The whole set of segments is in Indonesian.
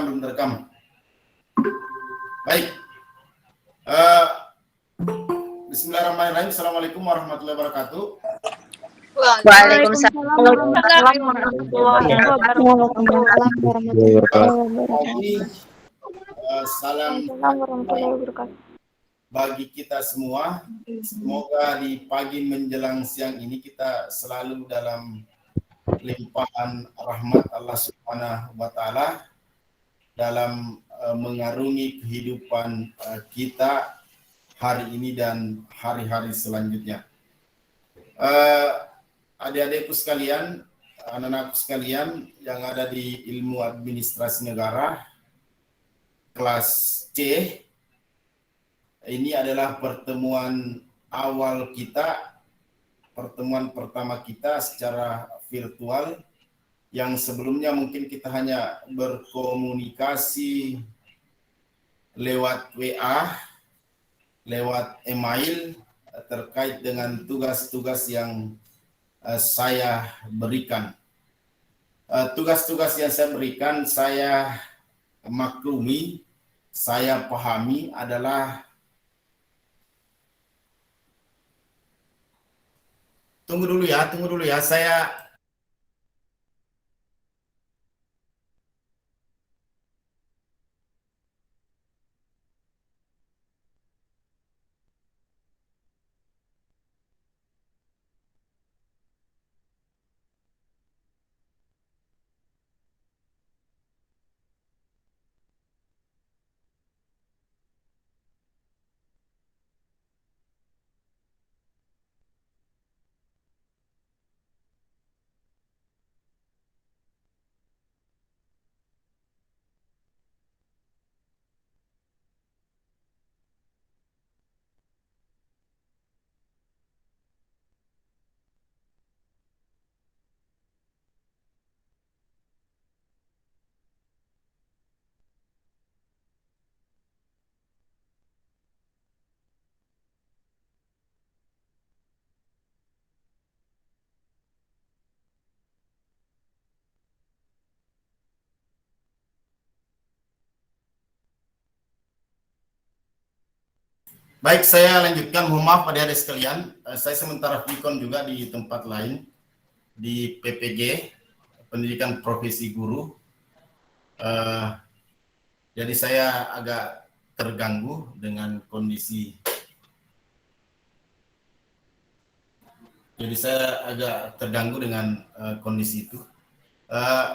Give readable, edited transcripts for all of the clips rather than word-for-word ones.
belum terekam. Baik. Bismillahirrahmanirrahim. Assalamualaikum warahmatullahi wabarakatuh. Waalaikumsalam warahmatullahi wabarakatuh. Salam bagi kita semua. Semoga di pagi menjelang siang ini kita selalu dalam limpahan rahmat Allah Subhanahu wa taala dalam mengarungi kehidupan kita hari ini dan hari-hari selanjutnya. Adik-adikku sekalian, anak-anakku sekalian yang ada di ilmu administrasi negara kelas C, ini adalah pertemuan awal kita, pertemuan pertama kita secara virtual, yang sebelumnya mungkin kita hanya berkomunikasi lewat WA, lewat email terkait dengan tugas-tugas yang saya berikan. Tugas-tugas yang saya berikan, saya maklumi, saya pahami adalah tunggu dulu ya, saya baik, saya lanjutkan. Mohon maaf adik-adik sekalian, saya sementara vikon juga di tempat lain, di PPG, Pendidikan Profesi Guru. Jadi saya agak terganggu dengan kondisi. Kondisi itu.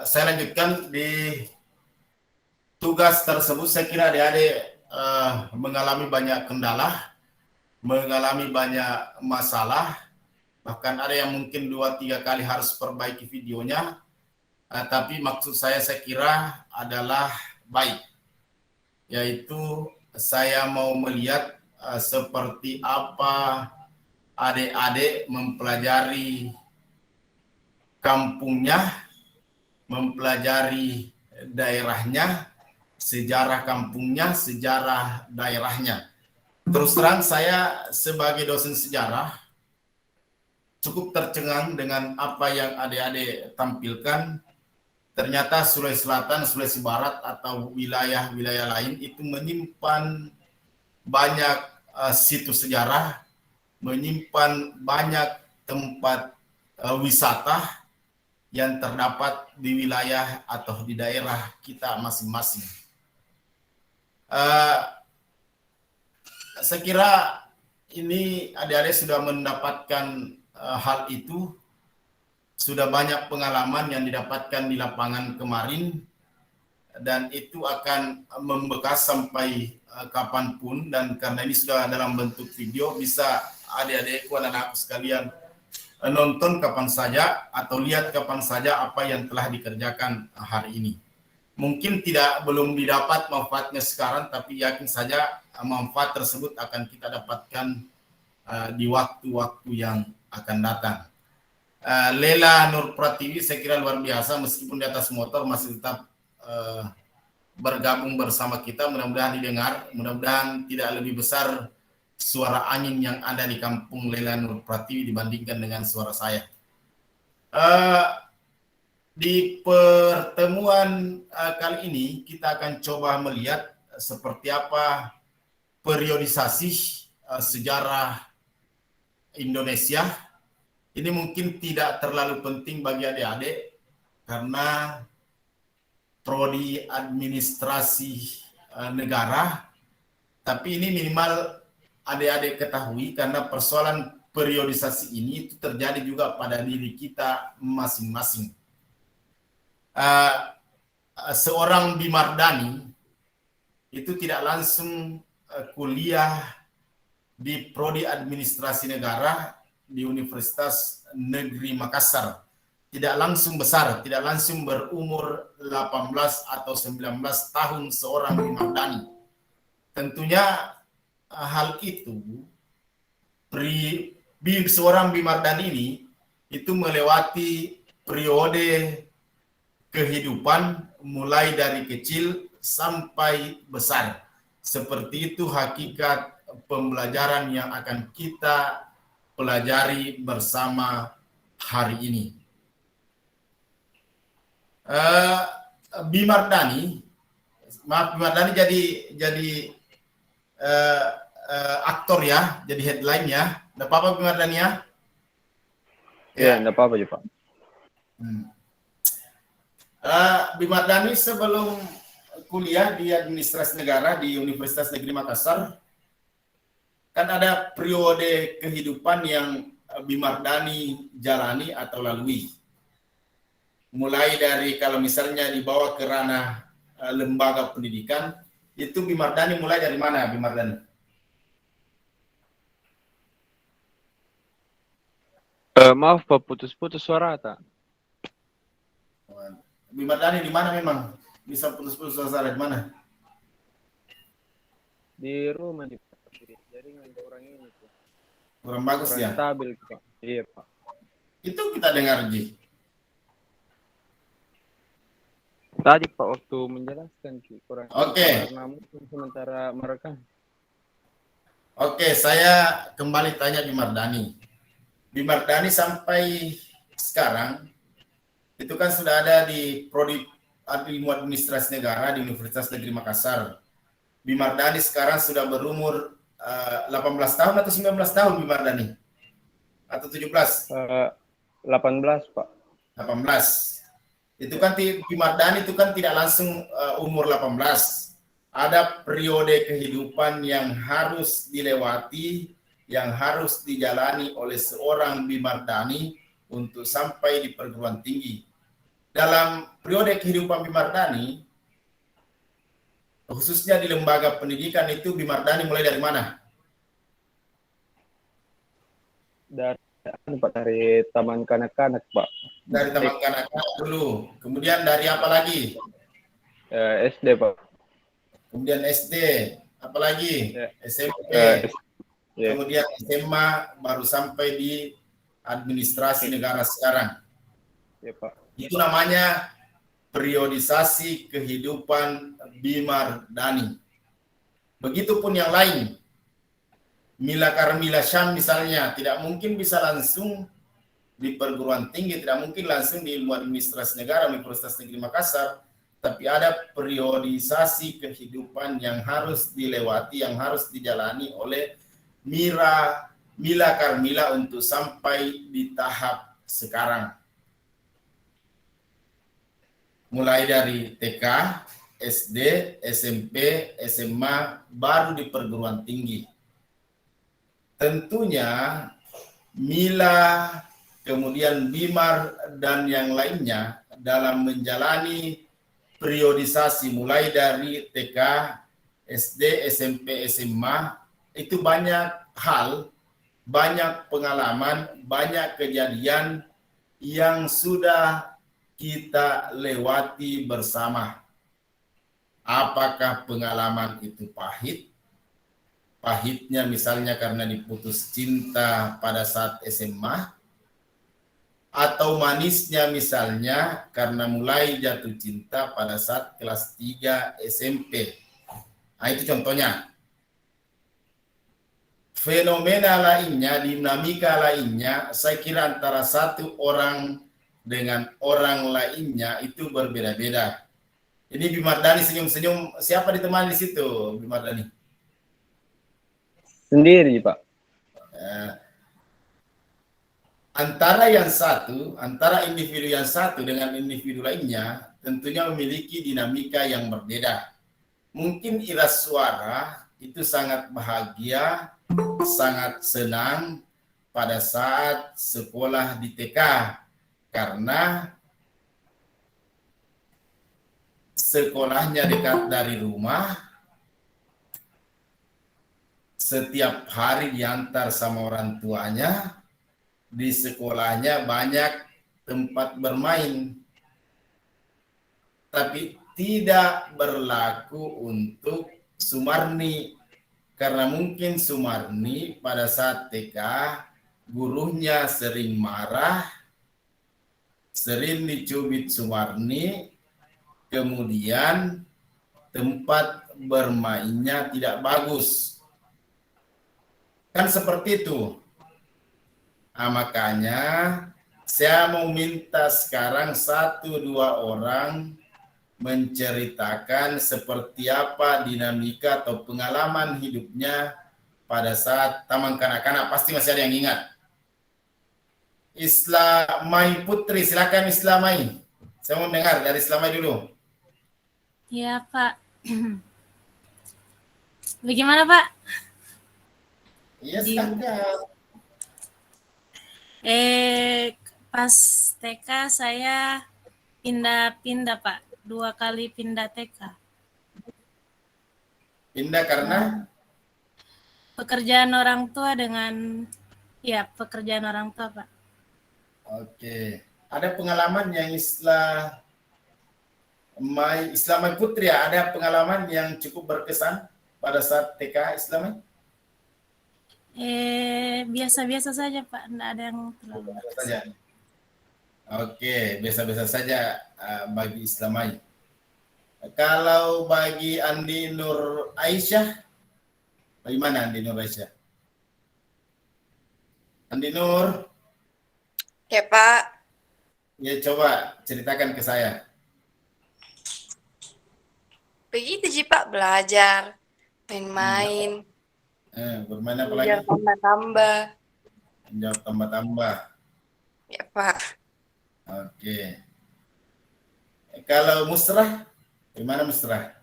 Saya lanjutkan di tugas tersebut. Saya kira adik-adik mengalami banyak kendala, mengalami banyak masalah, bahkan ada yang mungkin 2-3 kali harus perbaiki videonya, tapi maksud saya kira adalah baik, yaitu saya mau melihat seperti apa adik-adik mempelajari kampungnya, mempelajari daerahnya, sejarah kampungnya, sejarah daerahnya. Terus terang saya sebagai dosen sejarah cukup tercengang dengan apa yang adik-adik tampilkan. Ternyata Sulawesi Selatan, Sulawesi Barat atau wilayah-wilayah lain itu menyimpan banyak situs sejarah, menyimpan banyak tempat wisata yang terdapat di wilayah atau di daerah kita masing-masing. Saya kira ini adik-adik sudah mendapatkan hal itu, sudah banyak pengalaman yang didapatkan di lapangan kemarin, dan itu akan membekas sampai kapanpun, dan karena ini sudah dalam bentuk video, bisa adik-adikku, anak-anakku sekalian nonton kapan saja atau lihat kapan saja apa yang telah dikerjakan hari ini. Mungkin belum didapat manfaatnya sekarang, tapi yakin saja manfaat tersebut akan kita dapatkan di waktu-waktu yang akan datang. Lela Nur Pratiwi saya kira luar biasa, meskipun di atas motor masih tetap bergabung bersama kita. Mudah-mudahan didengar, mudah-mudahan tidak lebih besar suara angin yang ada di kampung Lela Nur Pratiwi dibandingkan dengan suara saya. Di pertemuan kali ini kita akan coba melihat seperti apa periodisasi sejarah Indonesia. Ini mungkin tidak terlalu penting bagi adik-adik karena prodi administrasi negara, tapi ini minimal adik-adik ketahui karena persoalan periodisasi ini itu terjadi juga pada diri kita masing-masing. Seorang Bimardhani itu tidak langsung kuliah di prodi administrasi negara di Universitas Negeri Makassar. Tidak langsung besar, tidak langsung berumur 18 atau 19 tahun seorang Bimardhani. Tentunya hal itu seorang Bimardhani ini itu melewati periode kehidupan mulai dari kecil sampai besar. Seperti itu hakikat pembelajaran yang akan kita pelajari bersama hari ini. Bimardhani jadi aktor ya, jadi headline ya. Tidak apa-apa Bimardhani ya? Ya, tidak apa-apa Pak. Bimardhani sebelum kuliah di administrasi negara di Universitas Negeri Makassar, kan ada periode kehidupan yang Bimardhani jalani atau lalui. Mulai dari kalau misalnya dibawa ke ranah lembaga pendidikan, itu Bimardhani mulai dari mana Bimardhani? Maaf Pak, putus-putus suara tak? Bimardhani di mana memang? Bisa putus-putus suara di mana? Di rumah di Pak. Jaringan orang ini Pak. Kurang bagus kurang ya? Stabil Pak. Iya Pak. Itu kita dengar Ji. Tadi Pak waktu menjelaskan kurang. Oke. Karena mungkin sementara merekam. Oke, saya kembali tanya Bimardhani. Bimardhani sampai sekarang itu kan sudah ada di prodi ilmu administrasi negara di Universitas Negeri Makassar. Bimardhani sekarang sudah berumur 18 tahun atau 19 tahun Bimardhani? Atau 17? 18 Pak. 18. Itu kan Bimardhani itu kan tidak langsung umur 18. Ada periode kehidupan yang harus dilewati, yang harus dijalani oleh seorang Bimardhani untuk sampai di perguruan tinggi. Dalam periode kehidupan Bimardhani, khususnya di lembaga pendidikan itu Bimardhani mulai dari mana? Dari taman kanak-kanak Pak. Dari taman kanak-kanak dulu. Kemudian dari apa lagi? SD Pak. Kemudian SD. Apa lagi? SMP. Kemudian SMA, baru sampai di administrasi negara sekarang. Ya Pak. Itu namanya periodisasi kehidupan Bimardhani. Begitupun yang lain. Mila Karmila Syam misalnya, tidak mungkin bisa langsung di perguruan tinggi, tidak mungkin langsung di ilmu administrasi negara Universitas Negeri Makassar, tapi ada periodisasi kehidupan yang harus dilewati, yang harus dijalani oleh Mila Karmila untuk sampai di tahap sekarang. Mulai dari TK, SD, SMP, SMA, baru di perguruan tinggi. Tentunya Mila, kemudian Bimar, dan yang lainnya dalam menjalani periodisasi mulai dari TK, SD, SMP, SMA, itu banyak hal, banyak pengalaman, banyak kejadian yang sudah kita lewati bersama. Apakah pengalaman itu pahit? Pahitnya misalnya karena diputus cinta pada saat SMA, atau manisnya misalnya karena mulai jatuh cinta pada saat kelas 3 SMP. Nah, itu contohnya. Fenomena lainnya, dinamika lainnya, saya kira antara satu orang dengan orang lainnya itu berbeda-beda. Ini Bimardani senyum-senyum. Siapa ditemani di situ, Bimardani? Sendiri, Pak. Eh, antara individu yang satu dengan individu lainnya tentunya memiliki dinamika yang berbeda. Mungkin iras suara itu sangat bahagia, sangat senang pada saat sekolah di TK karena sekolahnya dekat dari rumah, setiap hari diantar sama orang tuanya, di sekolahnya banyak tempat bermain, tapi tidak berlaku untuk Sumarni karena mungkin Sumarni pada saat TK gurunya sering marah, sering dicubit Sumarni, kemudian tempat bermainnya tidak bagus. Kan seperti itu. Nah, makanya saya mau minta sekarang 1-2 orang menceritakan seperti apa dinamika atau pengalaman hidupnya pada saat taman kanak-kanak. Pasti masih ada yang ingat. Islamai Putri, silakan Islamai. Saya mau dengar dari Islamai dulu. Ya, Pak. Bagaimana, Pak? Iya, silakan. Pas TK saya pindah-pindah, Pak. 2 kali pindah TK. Pindah karena Pekerjaan orang tua pekerjaan orang tua, Pak. oke. Ada pengalaman yang Islamai Putri, ada pengalaman yang cukup berkesan pada saat TK Islamai? Biasa-biasa saja, Pak. Tidak ada yang terlalu Biasa saja. berkesan. Oke, biasa-biasa saja bagi Islamai. Kalau bagi Andi Nur Aisyah, bagaimana Andi Nur Aisyah? Andi Nur, Ya Pak, ya coba ceritakan ke saya. begitu sih Pak, belajar, main-main, Bermain apa lagi? belajar tambah-tambah. Menjawab tambah-tambah. Ya Pak, Oke. Kalau Musrah, gimana Musrah?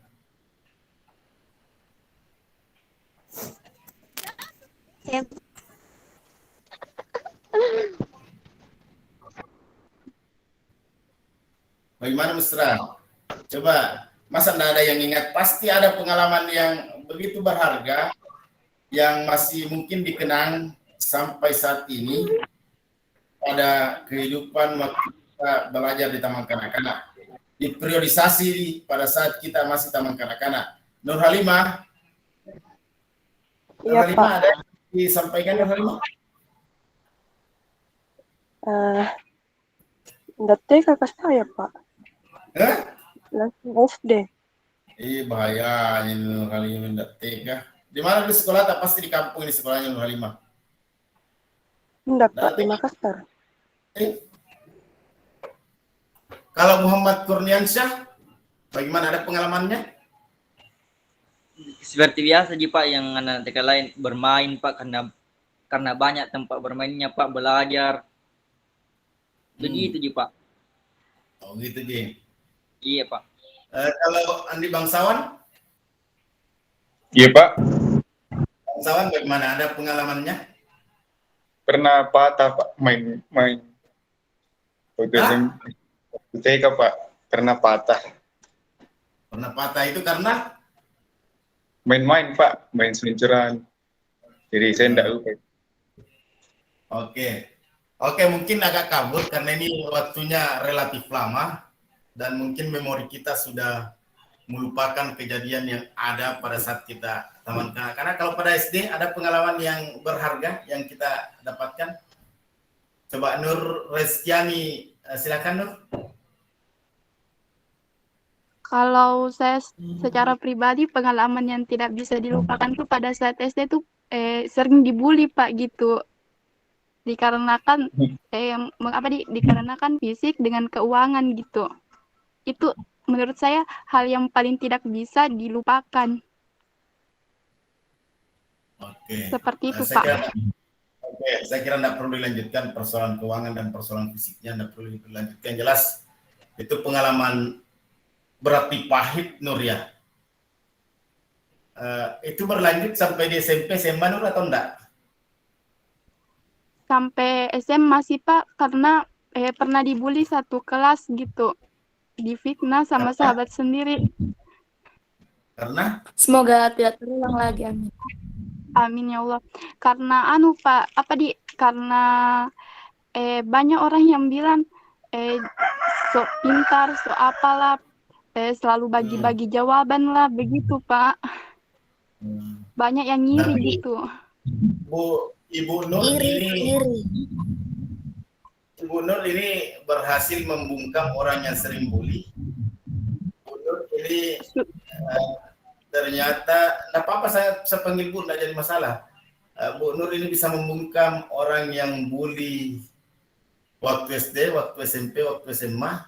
Ya, Bagaimana Musrah? Coba, masa tidak ada yang ingat? Pasti ada pengalaman yang begitu berharga yang masih mungkin dikenang sampai saat ini pada kehidupan waktu kita belajar di taman kanak-kanak. Dipriorisasi pada saat kita masih taman kanak-kanak. Nur Halimah, Nur Iya, Halimah Pak. ada yang disampaikan Nur Halimah? Nggak TK ke saya, Pak. Hah? Langsung SD. Bahaya ini Nur Halimah tidak tega. Di mana di sekolah? Tak pasti di kampung ini sekolahnya Nur Halimah. Enggak, Pak. Di Makassar. Kalau Muhammad Kurniansyah, bagaimana, ada pengalamannya? Seperti biasa sih Pak, yang anak TK lain bermain Pak, karena banyak tempat bermainnya Pak, belajar. Begitu sih Pak. Oh gitu Ji. Iya Pak. Kalau Andi Bangsawan? Iya Pak, Bangsawan bagaimana, ada pengalamannya? pernah patah Pak, main waktu TK Pak, pernah patah. Pernah patah itu karena? Main-main Pak, main seluncuran. Jadi saya enggak lupa. Oke, mungkin agak kabur karena ini waktunya relatif lama dan mungkin memori kita sudah melupakan kejadian yang ada pada saat kita taman kanak. Karena kalau pada SD ada pengalaman yang berharga yang kita dapatkan. Coba Nur Reskiani, silakan Nur. Kalau saya secara pribadi pengalaman yang tidak bisa dilupakan tuh pada saat SD tuh sering dibully Pak gitu. dikarenakan dikarenakan fisik dengan keuangan gitu. Itu menurut saya hal yang paling tidak bisa dilupakan. Oke. Seperti itu, Saya Pak. kira, oke, saya kira tidak perlu dilanjutkan persoalan keuangan dan persoalan fisiknya, tidak perlu dilanjutkan. Jelas itu pengalaman berarti pahit, Nur ya. Itu berlanjut sampai di SMP, SMA, Nur, atau enggak? Sampai SMA sih, Pak, karena pernah dibully satu kelas gitu. Difitnah sama sahabat sendiri. Karena Semoga tidak terulang lagi, amin. Amin ya Allah. Karena Pak, karena banyak orang yang bilang sok pintar, sok apalah, selalu bagi-bagi jawaban lah, begitu Pak. Banyak yang ngiri gitu. Ibu Nur ini berhasil membungkam orang yang sering bully. Ibu Nur ini ternyata, tidak apa-apa saya panggil Bu, tidak jadi masalah. Bu Nur ini bisa membungkam orang yang bully waktu SD, waktu SMP, waktu SMA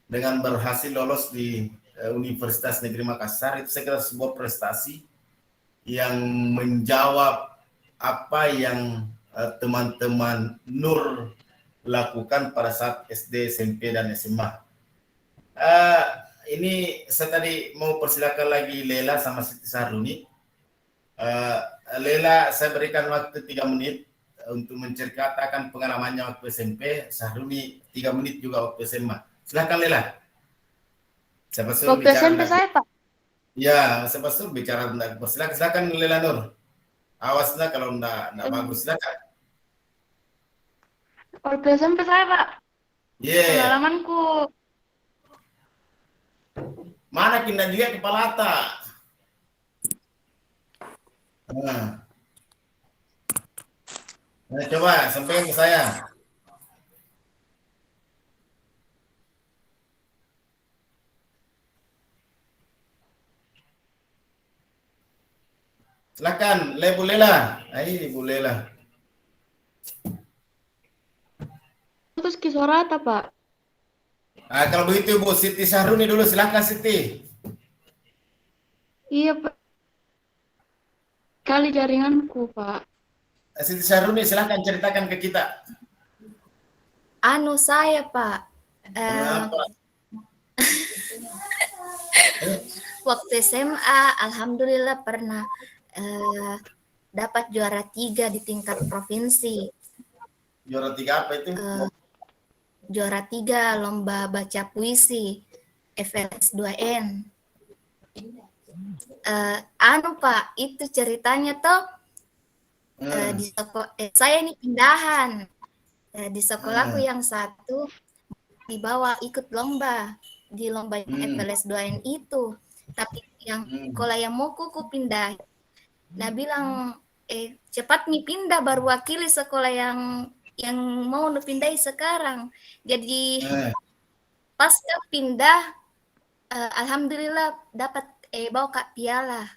dengan berhasil lolos di Universitas Negeri Makassar. Itu saya kira sebuah prestasi yang menjawab apa yang teman-teman Nur lakukan pada saat SD, SMP, dan SMA. Ini saya tadi mau persilakan lagi Lela sama Siti Sahruni. Lela, saya berikan waktu 3 menit untuk menceritakan pengalamannya waktu SMP. Sahruni 3 menit juga waktu SMA. Silakan Lela. Siapa suruh Waktu bicara SMP saya, Pak. Ya, siapa suruh bicara tentang silakan Lela Nur. Awaslah kalau enggak bagus, silakan. Waktu SMP saya, Pak. Pengalamanku. Mana kinda dia kepala tak? Nah, coba sampaikan ke saya. Silakan, Bu Lela. Ibu Lela. Terus Kisorata, Pak. Kalau begitu Bu Siti Sahruni dulu, silakan Siti. Iya, Pak. Kali jaringanku, Pak. Siti Sahruni, silakan ceritakan ke kita. Saya, Pak. Waktu SMA, alhamdulillah pernah dapat juara 3 di tingkat provinsi. Juara 3 apa itu? Juara 3 lomba baca puisi FLS 2N. Pak, itu ceritanya toh di saya ini pindahan di sekolahku yang satu dibawa ikut lomba di lomba FLS 2N itu, tapi yang sekolah yang mau kuku pindah, nah bilang cepat nih pindah baru wakili sekolah yang mau pindahi sekarang. Jadi pas pindah, alhamdulillah dapat bawa Kak piala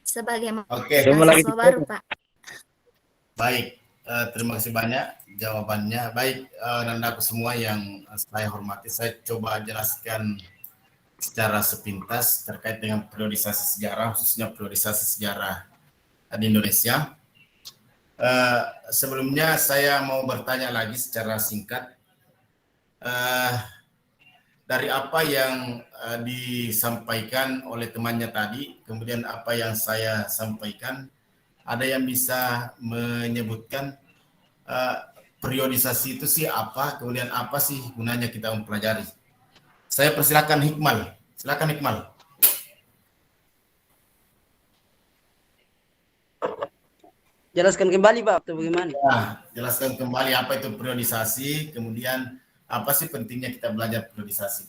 sebagai mahasiswa baru, Pak. Baik, terima kasih banyak jawabannya. Baik, Nanda semua yang saya hormati, saya coba jelaskan secara sepintas terkait dengan periodisasi sejarah, khususnya periodisasi sejarah di Indonesia. Sebelumnya saya mau bertanya lagi secara singkat. Dari apa yang disampaikan oleh temannya tadi, kemudian apa yang saya sampaikan, ada yang bisa menyebutkan periodisasi itu sih apa, kemudian apa sih gunanya kita mempelajari. Saya persilakan Hikmal. Silakan Hikmal. Jelaskan kembali Pak, atau bagaimana? Ya, jelaskan kembali apa itu periodisasi, kemudian apa sih pentingnya kita belajar periodisasi.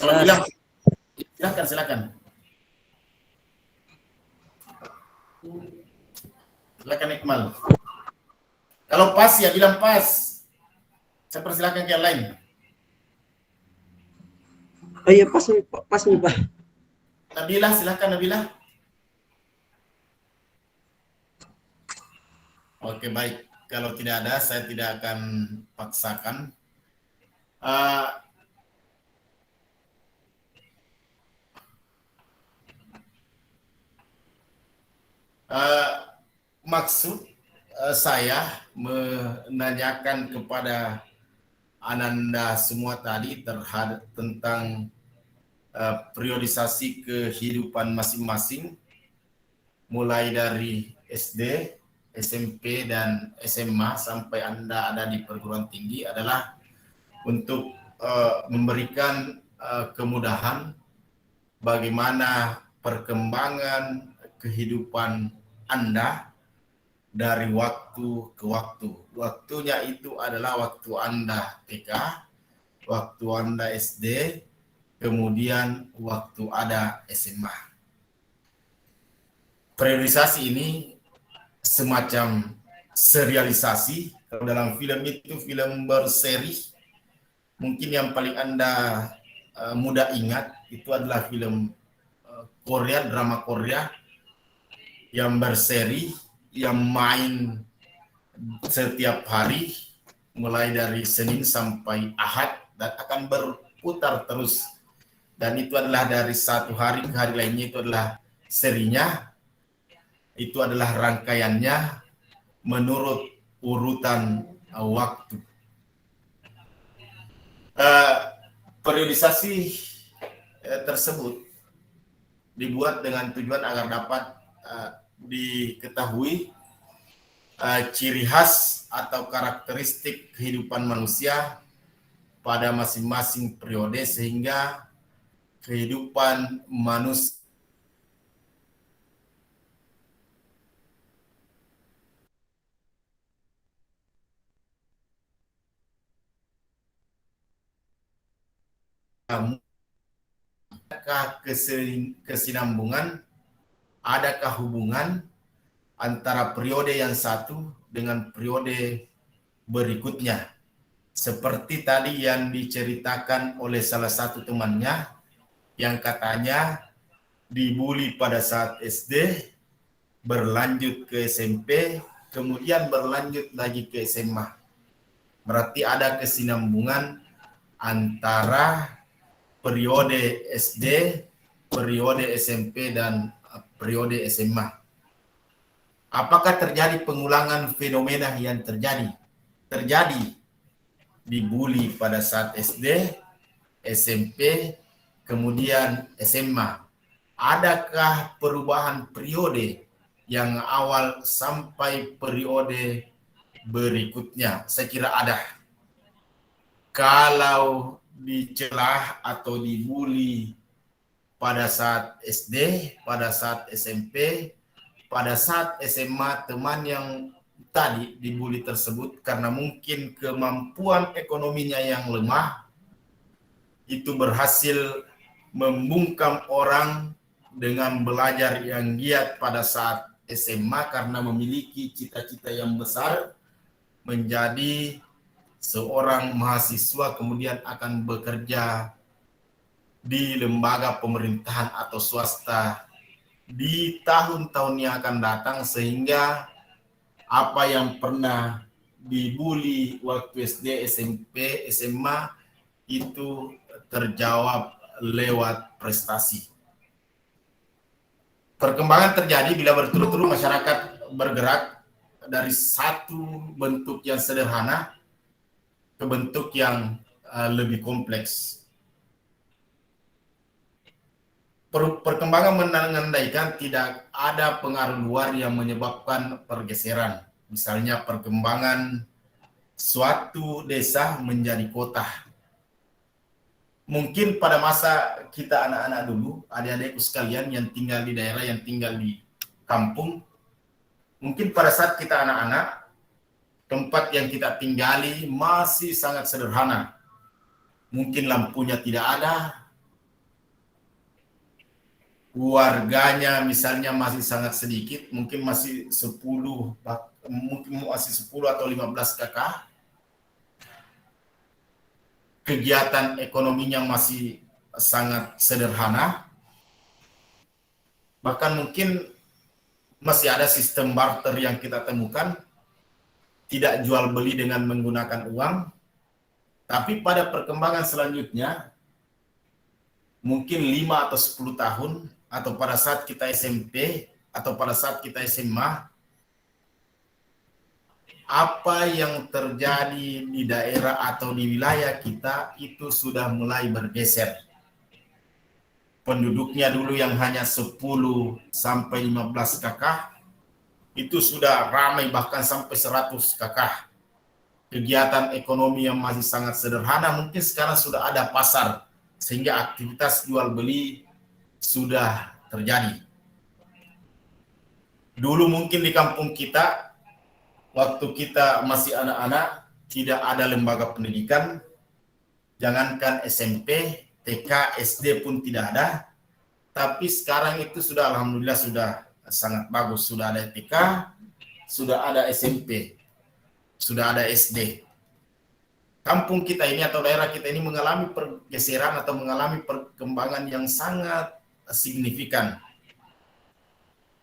Kalau bilang, silakan. Silakan Iqmal. Kalau pas ya bilang pas. Saya persilakan ke yang lain. Oh iya pas nih Pak. Nabila, silakan Nabila. Oke, baik. Kalau tidak ada, saya tidak akan paksakan. Uh, maksud saya menanyakan kepada Ananda semua tadi terhadap tentang periodisasi kehidupan masing-masing, mulai dari SD, SMP, dan SMA sampai Anda ada di perguruan tinggi adalah untuk memberikan kemudahan bagaimana perkembangan kehidupan Anda dari waktu ke waktu. Waktunya itu adalah waktu Anda TK, waktu Anda SD, kemudian waktu ada SMA. Periodisasi ini semacam serialisasi. Kalau dalam film itu film berseri, mungkin yang paling Anda mudah ingat itu adalah film Korea, drama Korea yang berseri, yang main setiap hari mulai dari Senin sampai Ahad dan akan berputar terus. Dan itu adalah dari satu hari ke hari lainnya, itu adalah serinya, itu adalah rangkaiannya menurut urutan waktu. Periodisasi tersebut dibuat dengan tujuan agar dapat diketahui ciri khas atau karakteristik kehidupan manusia pada masing-masing periode sehingga kehidupan manusia adakah kesinambungan, adakah hubungan antara periode yang satu dengan periode berikutnya. Seperti tadi yang diceritakan oleh salah satu temannya yang katanya dibully pada saat SD, berlanjut ke SMP, kemudian berlanjut lagi ke SMA. Berarti ada kesinambungan antara periode SD, periode SMP, dan periode SMA. Apakah terjadi pengulangan fenomena yang terjadi? Terjadi dibully pada saat SD, SMP, kemudian SMA. Adakah perubahan periode yang awal sampai periode berikutnya? Saya kira ada. Kalau dicelah atau dibully pada saat SD, pada saat SMP, pada saat SMA, teman yang tadi dibully tersebut karena mungkin kemampuan ekonominya yang lemah itu berhasil membungkam orang dengan belajar yang giat pada saat SMA karena memiliki cita-cita yang besar menjadi seorang mahasiswa kemudian akan bekerja di lembaga pemerintahan atau swasta di tahun-tahun yang akan datang, sehingga apa yang pernah dibully waktu SD, SMP, SMA itu terjawab lewat prestasi. Perkembangan terjadi bila berturut-turut masyarakat bergerak dari satu bentuk yang sederhana ke bentuk yang lebih kompleks. Perkembangan menandaikan tidak ada pengaruh luar yang menyebabkan pergeseran. Misalnya perkembangan suatu desa menjadi kota. Mungkin pada masa kita anak-anak dulu, adik-adikku sekalian yang tinggal di daerah, yang tinggal di kampung, mungkin pada saat kita anak-anak, tempat yang kita tinggali masih sangat sederhana. Mungkin lampunya tidak ada, warganya misalnya masih sangat sedikit, mungkin masih 10 atau 15 kakak. Kegiatan ekonominya masih sangat sederhana. Bahkan mungkin masih ada sistem barter yang kita temukan. tidak jual beli dengan menggunakan uang, tapi pada perkembangan selanjutnya, mungkin 5 atau 10 tahun, atau pada saat kita SMP, atau pada saat kita SMA, apa yang terjadi di daerah atau di wilayah kita itu sudah mulai bergeser. Penduduknya dulu yang hanya 10 sampai 15 kakak, itu sudah ramai bahkan sampai 100 kakak. Kegiatan ekonomi yang masih sangat sederhana, mungkin sekarang sudah ada pasar, sehingga aktivitas jual beli sudah terjadi. Dulu mungkin di kampung kita, waktu kita masih anak-anak, tidak ada lembaga pendidikan, jangankan SMP, TK, SD pun tidak ada, tapi sekarang itu sudah alhamdulillah sudah sangat bagus, sudah ada TK, sudah ada SMP, sudah ada SD. Kampung kita ini atau daerah kita ini mengalami pergeseran atau mengalami perkembangan yang sangat signifikan.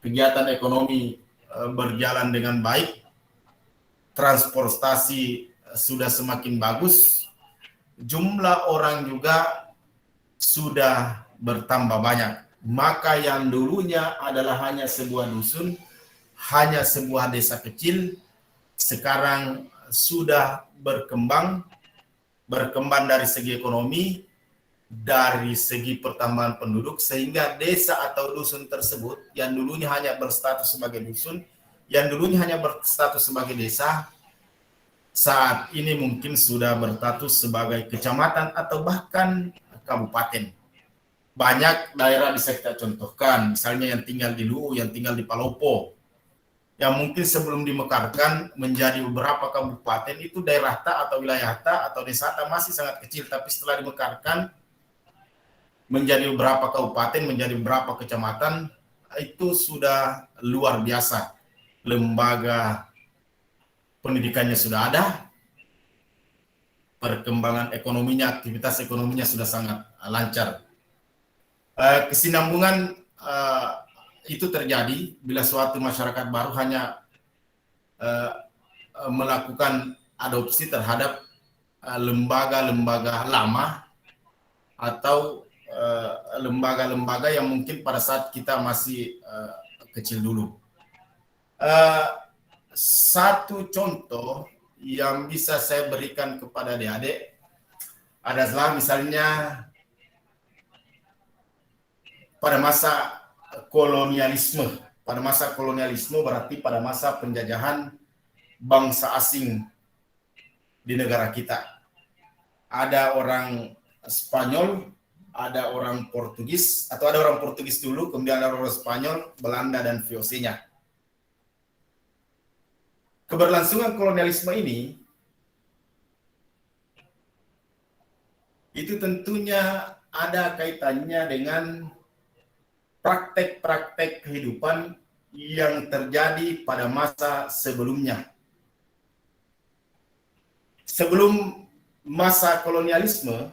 Kegiatan ekonomi berjalan dengan baik, transportasi sudah semakin bagus, jumlah orang juga sudah bertambah banyak. Maka yang dulunya adalah hanya sebuah dusun, hanya sebuah desa kecil, sekarang sudah berkembang dari segi ekonomi, dari segi pertambahan penduduk, sehingga desa atau dusun tersebut yang dulunya hanya berstatus sebagai dusun, yang dulunya hanya berstatus sebagai desa, saat ini mungkin sudah berstatus sebagai kecamatan atau bahkan kabupaten. Banyak daerah bisa kita contohkan, misalnya yang tinggal di Luwu, yang tinggal di Palopo, yang mungkin sebelum dimekarkan menjadi beberapa kabupaten, itu daerah ta atau wilayah ta atau desa ta masih sangat kecil, tapi setelah dimekarkan menjadi beberapa kabupaten, menjadi beberapa kecamatan, itu sudah luar biasa. Lembaga pendidikannya sudah ada, perkembangan ekonominya, aktivitas ekonominya sudah sangat lancar. Kesinambungan itu terjadi bila suatu masyarakat baru hanya melakukan adopsi terhadap lembaga-lembaga lama atau lembaga-lembaga yang mungkin pada saat kita masih kecil dulu. Satu contoh yang bisa saya berikan kepada adik-adik adalah misalnya pada masa kolonialisme. Pada masa kolonialisme berarti pada masa penjajahan bangsa asing di negara kita. Ada orang Spanyol, ada orang Portugis, atau ada orang Portugis dulu, kemudian ada orang Spanyol, Belanda, dan VOC-nya. Keberlangsungan kolonialisme ini itu tentunya ada kaitannya dengan praktek-praktek kehidupan yang terjadi pada masa sebelumnya. Sebelum masa kolonialisme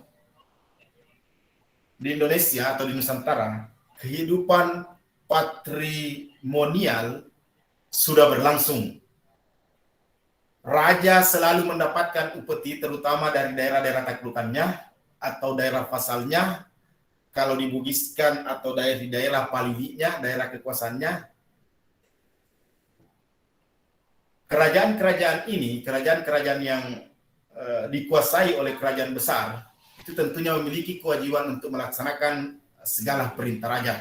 di Indonesia atau di Nusantara, kehidupan patrimonial sudah berlangsung. Raja selalu mendapatkan upeti, terutama dari daerah-daerah taklukannya atau daerah vasalnya. Kalau di Bugiskan atau daerah Palilinya, daerah kekuasaannya, kerajaan-kerajaan ini, kerajaan-kerajaan yang dikuasai oleh kerajaan besar, itu tentunya memiliki kewajiban untuk melaksanakan segala perintah raja.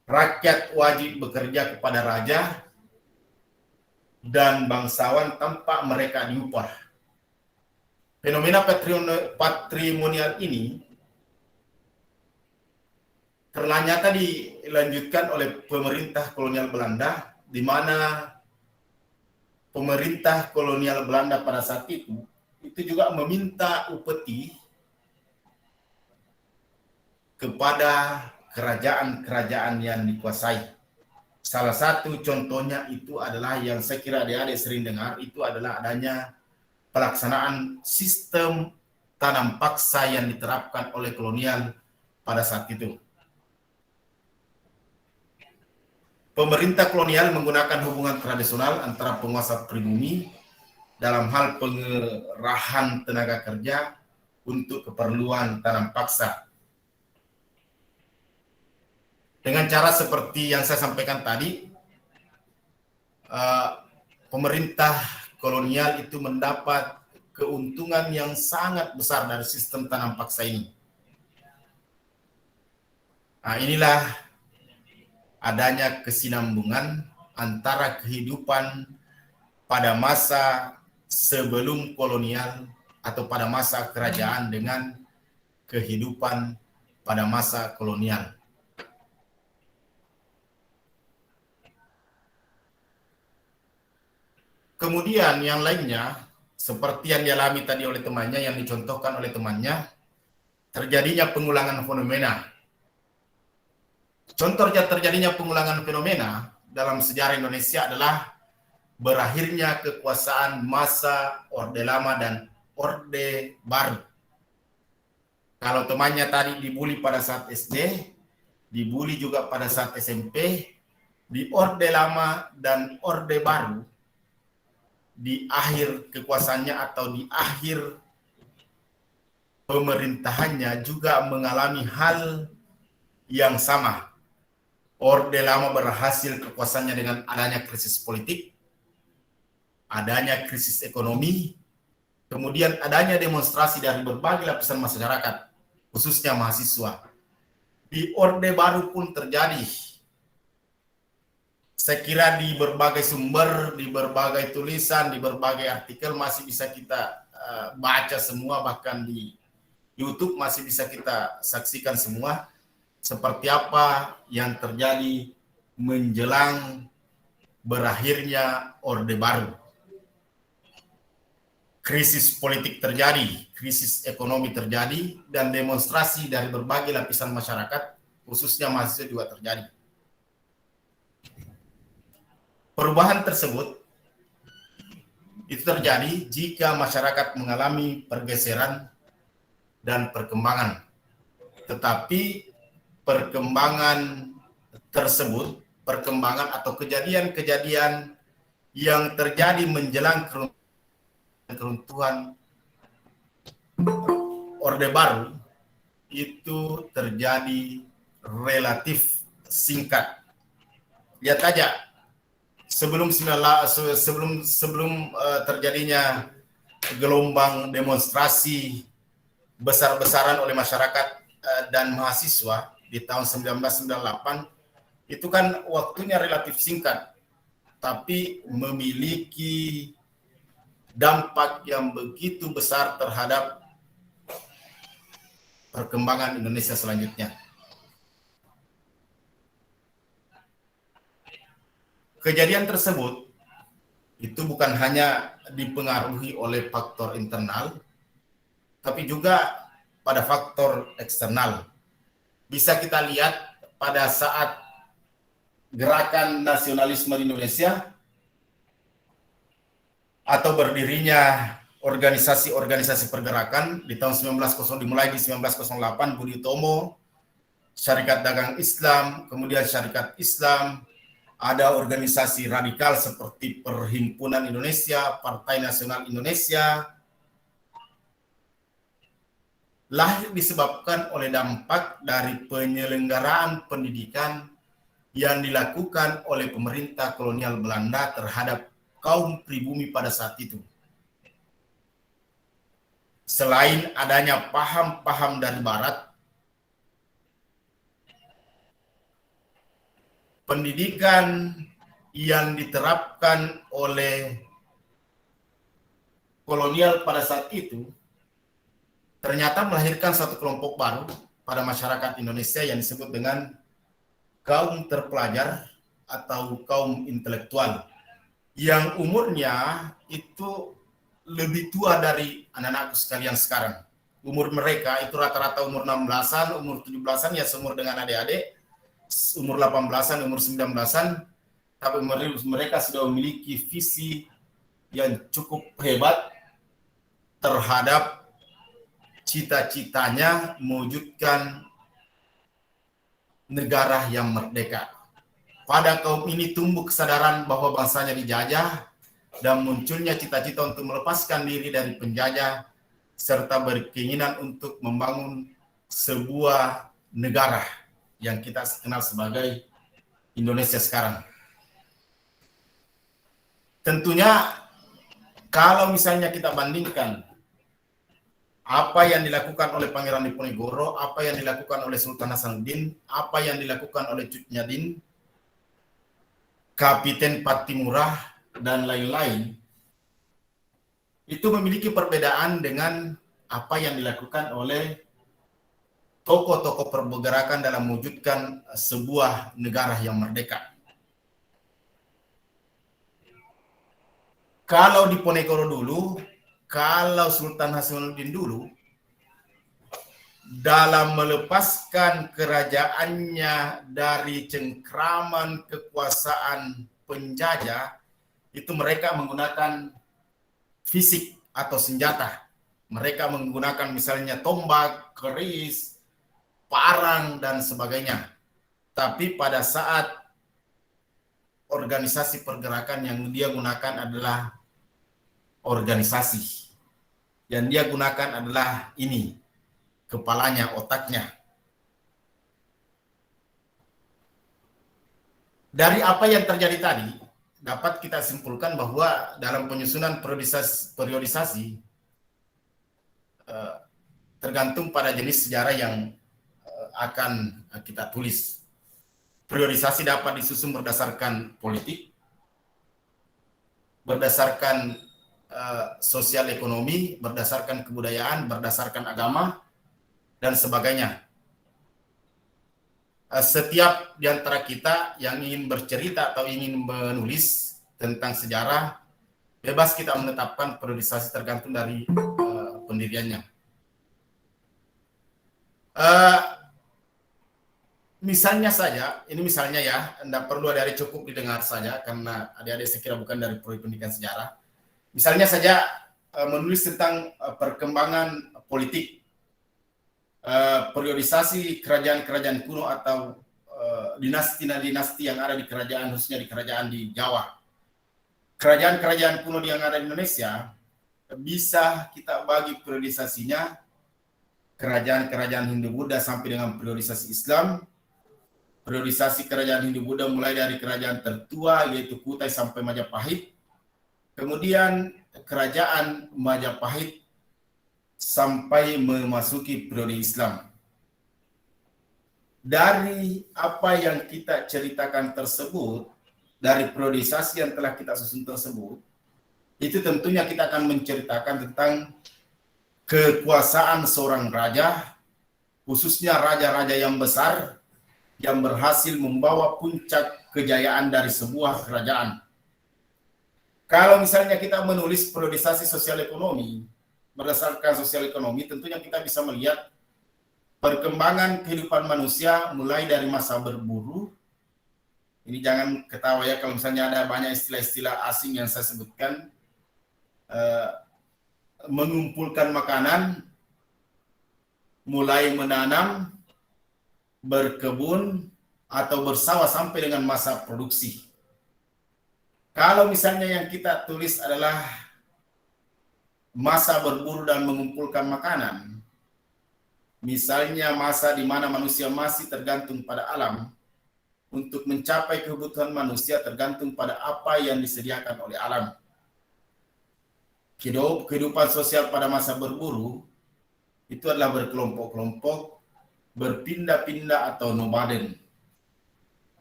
Rakyat wajib bekerja kepada raja dan bangsawan tanpa mereka diupah. Fenomena patrimonial ini ternyata dilanjutkan oleh pemerintah kolonial Belanda, di mana pemerintah kolonial Belanda pada saat itu juga meminta upeti kepada kerajaan-kerajaan yang dikuasai. Salah satu contohnya itu adalah yang saya kira adik-adik sering dengar, itu adalah adanya pelaksanaan sistem tanam paksa yang diterapkan oleh kolonial pada saat itu. pemerintah kolonial menggunakan hubungan tradisional antara penguasa pribumi dalam hal pengerahan tenaga kerja untuk keperluan tanam paksa. Dengan cara seperti yang saya sampaikan tadi, pemerintah kolonial itu mendapat keuntungan yang sangat besar dari sistem tanam paksa ini. Nah, inilah adanya kesinambungan antara kehidupan pada masa sebelum kolonial atau pada masa kerajaan dengan kehidupan pada masa kolonial. Kemudian yang lainnya, seperti yang dialami tadi oleh temannya, yang dicontohkan oleh temannya, terjadinya pengulangan fenomena. Contoh terjadinya pengulangan fenomena dalam sejarah Indonesia adalah berakhirnya kekuasaan masa Orde Lama dan Orde Baru. Kalau temannya tadi dibully pada saat SD, dibully juga pada saat SMP, di Orde Lama dan Orde Baru, di akhir kekuasaannya atau di akhir pemerintahannya juga mengalami hal yang sama. Orde Lama berhasil kekuasaannya dengan adanya krisis politik, adanya krisis ekonomi, kemudian adanya demonstrasi dari berbagai lapisan masyarakat, khususnya mahasiswa. Di Orde Baru pun terjadi. Saya kira di berbagai sumber, di berbagai tulisan, di berbagai artikel masih bisa kita baca semua, bahkan di YouTube masih bisa kita saksikan semua seperti apa yang terjadi menjelang berakhirnya Orde Baru. Krisis politik terjadi, krisis ekonomi terjadi, dan demonstrasi dari berbagai lapisan masyarakat, khususnya mahasiswa juga terjadi. Perubahan tersebut itu terjadi jika masyarakat mengalami pergeseran dan perkembangan. Tetapi perkembangan tersebut, perkembangan atau kejadian-kejadian yang terjadi menjelang keruntuhan Orde Baru itu terjadi relatif singkat. Lihat aja, sebelum terjadinya gelombang demonstrasi besar-besaran oleh masyarakat dan mahasiswa di tahun 1998, itu kan waktunya relatif singkat, tapi memiliki dampak yang begitu besar terhadap perkembangan Indonesia selanjutnya. Kejadian tersebut itu bukan hanya dipengaruhi oleh faktor internal, tapi juga pada faktor eksternal. Bisa kita lihat pada saat gerakan nasionalisme di Indonesia atau berdirinya organisasi-organisasi pergerakan di tahun 1900, dimulai di 1908, Budi Utomo, Syarikat Dagang Islam, kemudian Syarikat Islam, ada organisasi radikal seperti Perhimpunan Indonesia, Partai Nasional Indonesia, lahir disebabkan oleh dampak dari penyelenggaraan pendidikan yang dilakukan oleh pemerintah kolonial Belanda terhadap kaum pribumi pada saat itu. Selain adanya paham-paham dari Barat, pendidikan yang diterapkan oleh kolonial pada saat itu ternyata melahirkan satu kelompok baru pada masyarakat Indonesia yang disebut dengan kaum terpelajar atau kaum intelektual, yang umurnya itu lebih tua dari anak-anakku sekalian sekarang. Umur mereka itu rata-rata umur 16-an, umur 17-an, ya seumur dengan adik-adik, umur 18-an, umur 19-an, tapi mereka sudah memiliki visi yang cukup hebat terhadap cita-citanya mewujudkan negara yang merdeka. pada kaum ini tumbuh kesadaran bahwa bangsanya dijajah dan munculnya cita-cita untuk melepaskan diri dari penjajah serta berkeinginan untuk membangun sebuah negara yang kita kenal sebagai Indonesia sekarang. Tentunya kalau misalnya kita bandingkan apa yang dilakukan oleh Pangeran Diponegoro, apa yang dilakukan oleh Sultan Hasanuddin, apa yang dilakukan oleh Cut Nyadin, Kapiten Patimura, dan lain-lain, itu memiliki perbedaan dengan apa yang dilakukan oleh tokoh-tokoh pergerakan dalam mewujudkan sebuah negara yang merdeka. Kalau Diponegoro dulu, kalau Sultan Hasanuddin dulu, dalam melepaskan kerajaannya dari cengkraman kekuasaan penjajah, itu mereka menggunakan fisik atau senjata. Mereka menggunakan misalnya tombak, keris, parang, dan sebagainya. Tapi pada saat organisasi pergerakan yang dia gunakan adalah organisasi. Yang dia gunakan adalah ini, kepalanya, otaknya. Dari apa yang terjadi tadi, dapat kita simpulkan bahwa dalam penyusunan periodisasi tergantung pada jenis sejarah yang akan kita tulis. Periodisasi dapat disusun berdasarkan politik, berdasarkan sosial ekonomi, berdasarkan kebudayaan, berdasarkan agama, dan sebagainya. Setiap di antara kita yang ingin bercerita atau ingin menulis tentang sejarah, bebas kita menetapkan periodisasi tergantung dari pendiriannya. Misalnya saja, ini misalnya ya, tidak perlu adik-adik cukup didengar saja, karena adik-adik saya kira bukan dari prodi pendidikan sejarah. Misalnya saja menulis tentang perkembangan politik, periodisasi kerajaan-kerajaan kuno atau dinasti-dinasti yang ada di kerajaan, khususnya di kerajaan di Jawa. Kerajaan-kerajaan kuno yang ada di Indonesia bisa kita bagi periodisasinya, kerajaan-kerajaan Hindu-Buddha sampai dengan periodisasi Islam. Periodisasi kerajaan Hindu-Buddha mulai dari kerajaan tertua yaitu Kutai sampai Majapahit. Kemudian kerajaan Majapahit sampai memasuki periode Islam. Dari apa yang kita ceritakan tersebut, dari periodisasi yang telah kita susun tersebut, itu tentunya kita akan menceritakan tentang kekuasaan seorang raja, khususnya raja-raja yang besar, yang berhasil membawa puncak kejayaan dari sebuah kerajaan. Kalau misalnya kita menulis periodisasi sosial ekonomi, berdasarkan sosial ekonomi, tentunya kita bisa melihat perkembangan kehidupan manusia mulai dari masa berburu. Ini jangan ketawa ya kalau misalnya ada banyak istilah-istilah asing yang saya sebutkan. Mengumpulkan makanan, mulai menanam, berkebun, atau bersawah sampai dengan masa produksi. Kalau misalnya yang kita tulis adalah masa berburu dan mengumpulkan makanan, misalnya masa di mana manusia masih tergantung pada alam, untuk mencapai kebutuhan manusia tergantung pada apa yang disediakan oleh alam. Kehidupan sosial pada masa berburu itu adalah berkelompok-kelompok, berpindah-pindah atau nomaden.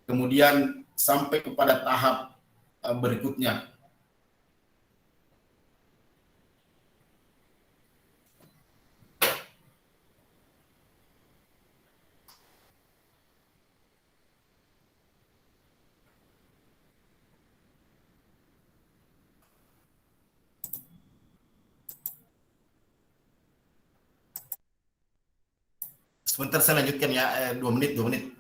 Kemudian sampai kepada tahap berikutnya. Sebentar saya lanjutkan ya, 2 menit, 2 menit.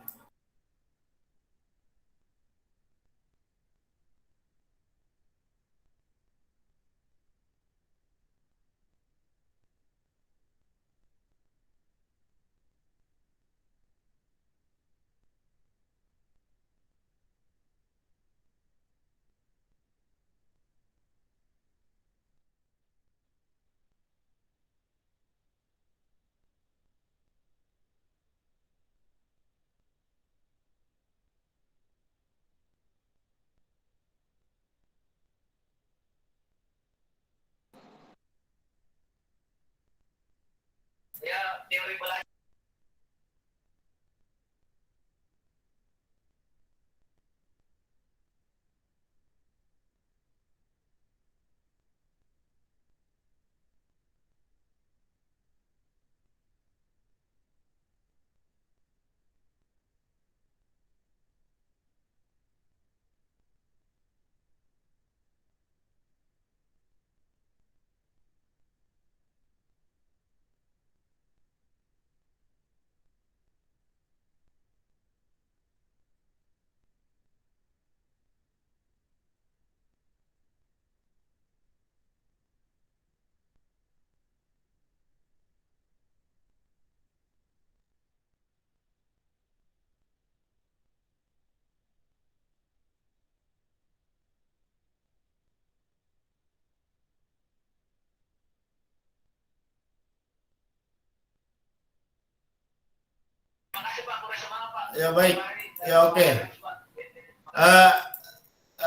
Ya baik, ya oke.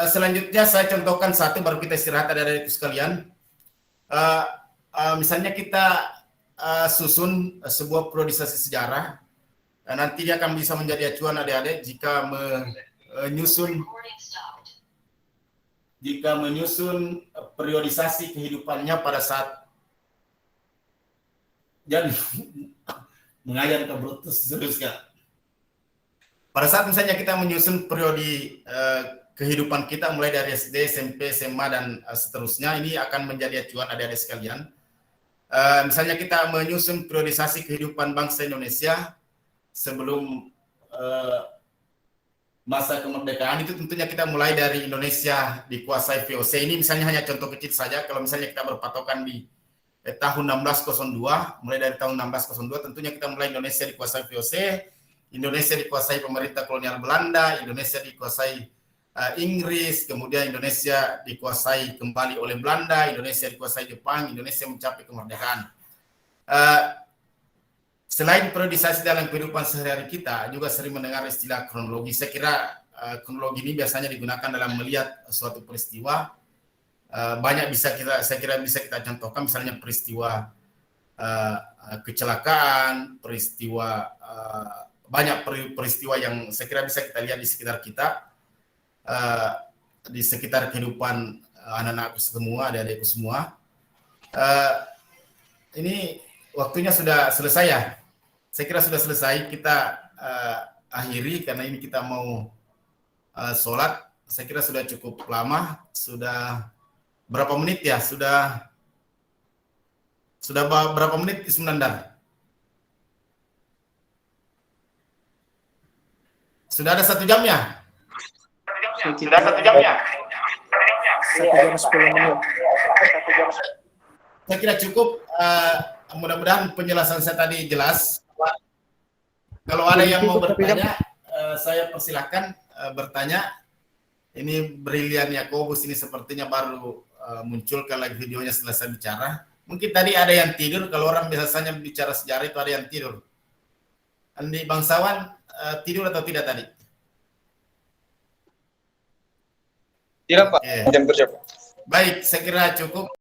Selanjutnya saya contohkan satu baru kita istirahat adik-adikku sekalian. Misalnya kita susun sebuah periodisasi sejarah. Nanti dia akan bisa menjadi acuan adik-adik jika menyusun periodisasi kehidupannya pada saat dan mengajar ke Brutus teruskan. Pada saat misalnya kita menyusun periode kehidupan kita mulai dari SD, SMP, SMA, dan seterusnya, ini akan menjadi acuan adik-adik sekalian. Misalnya kita menyusun periodisasi kehidupan bangsa Indonesia sebelum masa kemerdekaan, itu tentunya kita mulai dari Indonesia dikuasai VOC. Ini misalnya hanya contoh kecil saja. Kalau misalnya kita berpatokan di tahun 1602, mulai dari tahun 1602, tentunya kita mulai Indonesia dikuasai VOC, Indonesia dikuasai pemerintah kolonial Belanda, Indonesia dikuasai Inggris, kemudian Indonesia dikuasai kembali oleh Belanda, Indonesia dikuasai Jepang, Indonesia mencapai kemerdekaan. Selain periodisasi dalam kehidupan sehari-hari kita, juga sering mendengar istilah kronologi. Saya kira kronologi ini biasanya digunakan dalam melihat suatu peristiwa. Banyak saya kira bisa kita contohkan, misalnya peristiwa kecelakaan, peristiwa banyak peristiwa yang saya kira bisa kita lihat di sekitar kita, di sekitar kehidupan anak-anakku semua, adik-adikku semua. Ini waktunya sudah selesai ya. Saya kira sudah selesai, kita akhiri karena ini kita mau sholat. Saya kira sudah cukup lama, sudah berapa menit ya? Sudah berapa menit Ismandar? Sudah ada 1 jam ya? Sudah 1 jam ya? 1 jam 10 menit. Saya kira cukup. Mudah-mudahan penjelasan saya tadi jelas. Kalau ada yang mau bertanya, saya persilahkan bertanya. Ini Brilian Yakobus ini sepertinya baru munculkan lagi videonya setelah saya bicara. Mungkin tadi ada yang tidur. Kalau orang biasanya bicara sejarah itu ada yang tidur. Andi Bangsawan tidur atau tidak tadi? Tidak Pak, jam kerja Pak. Baik, saya kira cukup.